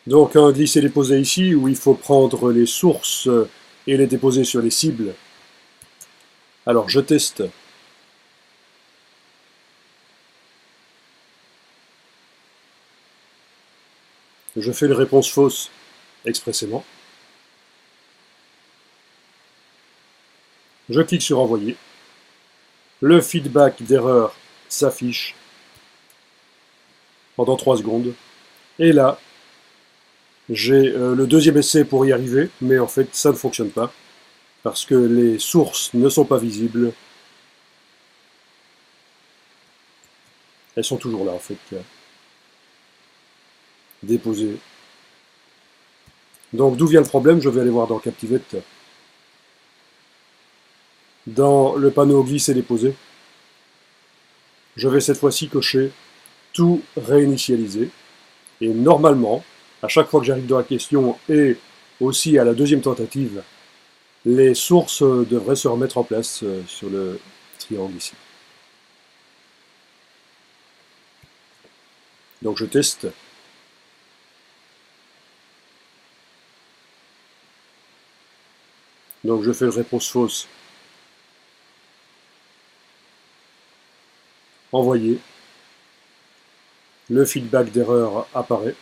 Donc un glisser-déposer ici où il faut prendre les sources et les déposer sur les cibles. Alors je teste. Je fais une réponse fausse expressément. Je clique sur envoyer. Le feedback d'erreur s'affiche pendant 3 secondes. Et là, j'ai le deuxième essai pour y arriver, mais en fait ça ne fonctionne pas parce que les sources ne sont pas visibles. Elles sont toujours là en fait, déposées. Donc d'où vient le problème? Je vais aller voir dans Captivate. Dans le panneau glisser déposer, je vais cette fois-ci cocher tout réinitialiser. Et normalement, à chaque fois que j'arrive dans la question et aussi à la deuxième tentative, les sources devraient se remettre en place sur le triangle ici. Donc je teste. Donc je fais une réponse fausse. Envoyer. Le feedback d'erreur apparaît.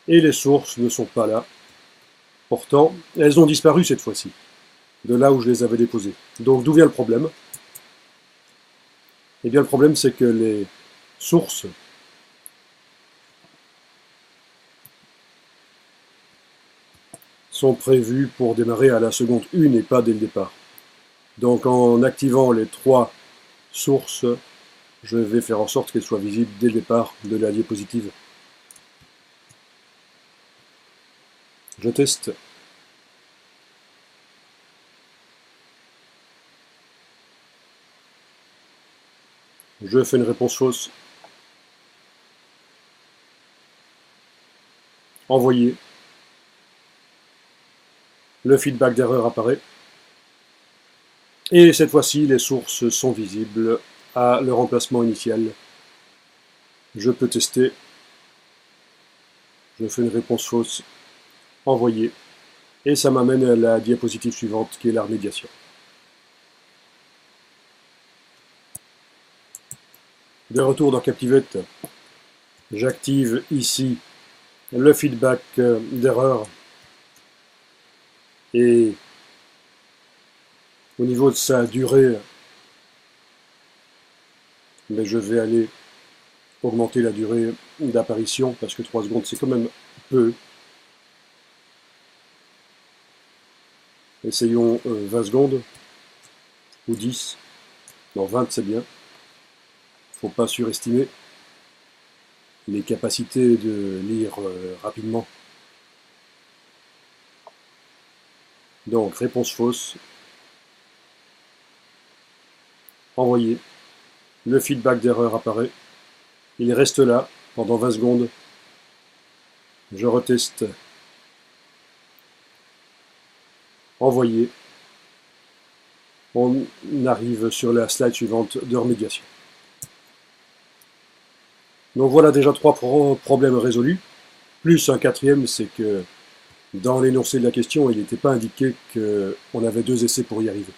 Et les sources ne sont pas là. Pourtant, elles ont disparu cette fois-ci, de là où je les avais déposées. Donc d'où vient le problème? Eh bien le problème c'est que les sources sont prévues pour démarrer à la seconde 1 et pas dès le départ. Donc en activant les 3 sources, je vais faire en sorte qu'elles soient visibles dès le départ de la diapositive. Je teste. Je fais une réponse fausse. Envoyer. Le feedback d'erreur apparaît. Et cette fois-ci, les sources sont visibles à leur emplacement initial. Je peux tester. Je fais une réponse fausse. Envoyer. Et ça m'amène à la diapositive suivante qui est la remédiation. De retour dans Captivate, j'active ici le feedback d'erreur et au niveau de sa durée, mais je vais aller augmenter la durée d'apparition parce que 3 secondes c'est quand même peu. Essayons 20 secondes ou 10. Non, 20 c'est bien. Faut pas surestimer les capacités de lire rapidement. Donc réponse fausse. Envoyer. Le feedback d'erreur apparaît. Il reste là pendant 20 secondes. Je reteste. Envoyer. On arrive sur la slide suivante de remédiation. Donc voilà déjà 3 problèmes résolus. Plus un quatrième, c'est que dans l'énoncé de la question, il n'était pas indiqué qu'on avait 2 essais pour y arriver.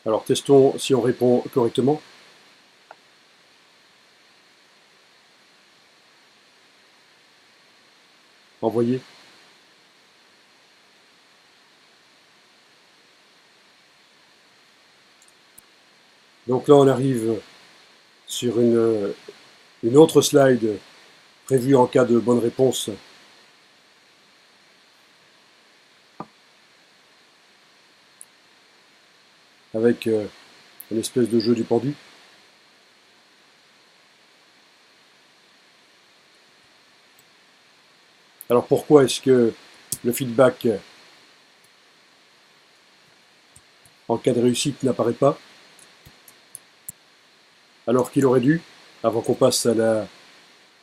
Alors testons si on répond correctement. Envoyer. Donc là on arrive sur une autre slide prévue en cas de bonne réponse. Avec une espèce de jeu du pendu. Alors pourquoi est-ce que le feedback en cas de réussite n'apparaît pas alors qu'il aurait dû, avant qu'on passe à la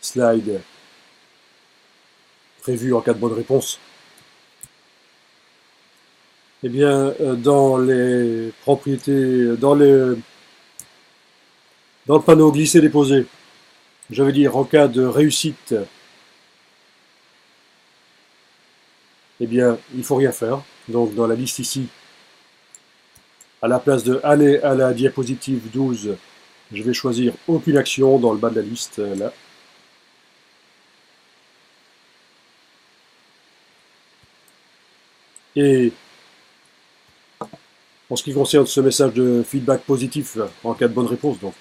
slide prévue en cas de bonne réponse? Eh bien, dans les propriétés, dans le panneau glisser-déposer, je veux dire en cas de réussite, eh bien, il ne faut rien faire. Donc, dans la liste ici, à la place de aller à la diapositive 12, je vais choisir aucune action dans le bas de la liste, là. Et en ce qui concerne ce message de feedback positif en cas de bonne réponse, donc,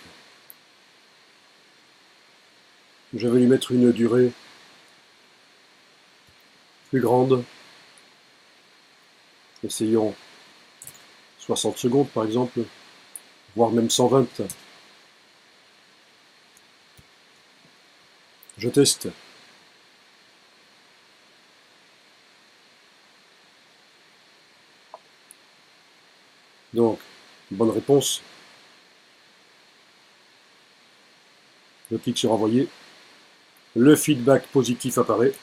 je vais lui mettre une durée plus grande. Essayons 60 secondes par exemple, voire même 120. Je teste. Donc, bonne réponse. Je clique sur envoyer. Le feedback positif apparaît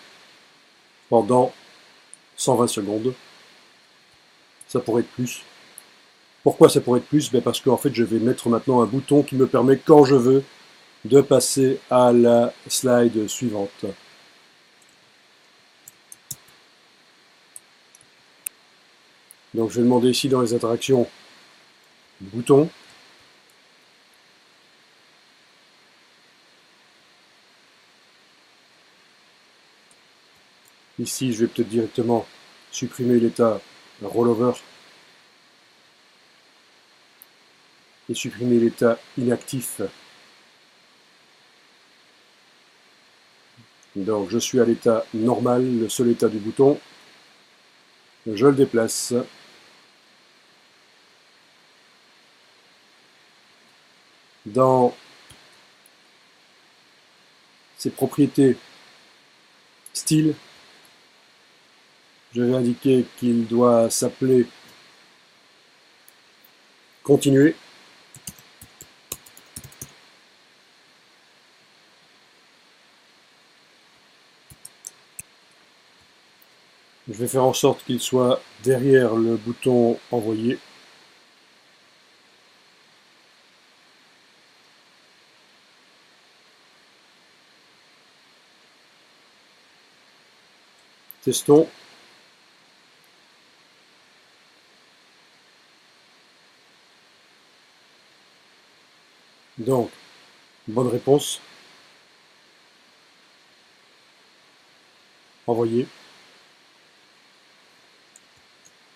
pendant 120 secondes. Ça pourrait être plus. Pourquoi ça pourrait être plus? Parce qu'en fait, je vais mettre maintenant un bouton qui me permet, quand je veux, de passer à la slide suivante. Donc, je vais demander ici dans les interactions, bouton. Ici, je vais peut-être directement supprimer l'état rollover et supprimer l'état inactif. Donc je suis à l'état normal, le seul état du bouton. Je le déplace. Dans ses propriétés style, je vais indiquer qu'il doit s'appeler continuer. Je vais faire en sorte qu'il soit derrière le bouton envoyer. Testons. Donc, bonne réponse. Envoyer.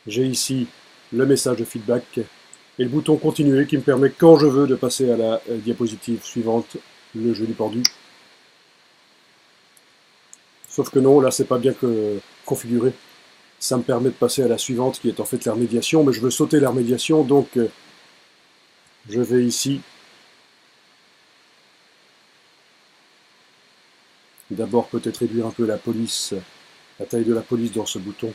J'ai ici le message de feedback et le bouton continuer qui me permet, quand je veux, de passer à la diapositive suivante, le jeu du pendu. Sauf que non, là c'est pas bien configuré. Ça me permet de passer à la suivante qui est en fait la remédiation, mais je veux sauter la remédiation, donc je vais ici d'abord peut-être réduire un peu la police, la taille de la police dans ce bouton.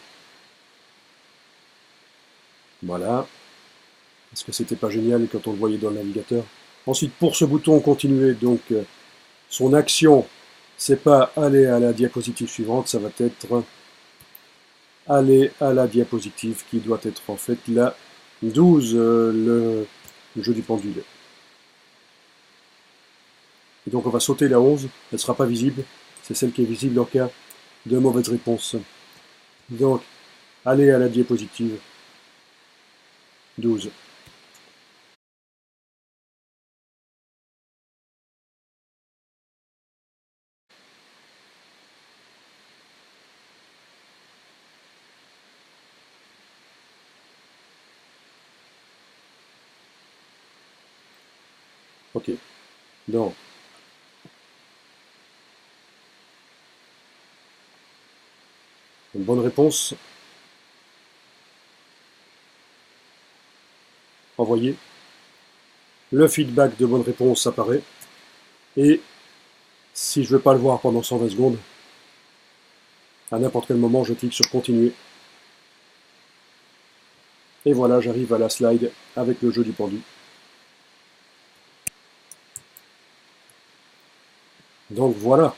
Voilà. Est-ce que c'était pas génial quand on le voyait dans le navigateur? Ensuite, pour ce bouton continuer, donc son action, c'est pas aller à la diapositive suivante, ça va être aller à la diapositive qui doit être en fait la 12, le jeu du pendule. Et donc on va sauter la 11, elle ne sera pas visible, c'est celle qui est visible en cas de mauvaise réponse. Donc, aller à la diapositive 12. Ok. Donc, une bonne réponse. Envoyer. Le feedback de bonne réponse apparaît. Et si je ne veux pas le voir pendant 120 secondes, à n'importe quel moment, je clique sur continuer. Et voilà, j'arrive à la slide avec le jeu du pendu. Donc voilà.